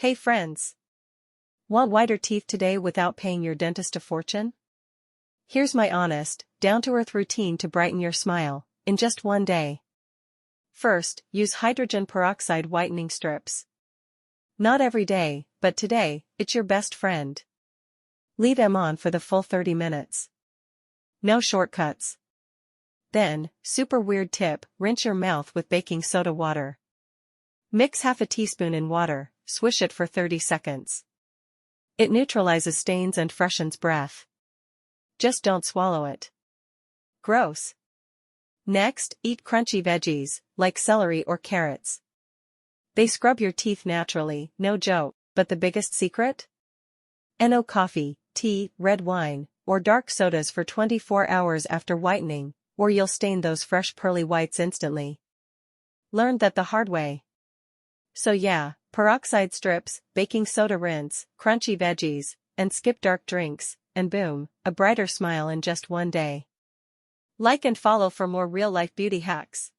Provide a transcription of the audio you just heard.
Hey friends! Want whiter teeth today without paying your dentist a fortune? Here's my honest, down-to-earth routine to brighten your smile, in just one day. First, use hydrogen peroxide whitening strips. Not every day, but today, it's your best friend. Leave them on for the full 30 minutes. No shortcuts. Then, super weird tip, rinse your mouth with baking soda water. Mix half a teaspoon in water, swish it for 30 seconds. It neutralizes stains and freshens breath. Just don't swallow it. Gross. Next, eat crunchy veggies, like celery or carrots. They scrub your teeth naturally, no joke, but the biggest secret? No coffee, tea, red wine, or dark sodas for 24 hours after whitening, or you'll stain those fresh pearly whites instantly. Learned that the hard way. So yeah, peroxide strips, baking soda rinse, crunchy veggies, and skip dark drinks, and boom, a brighter smile in just one day. Like and follow for more real-life beauty hacks.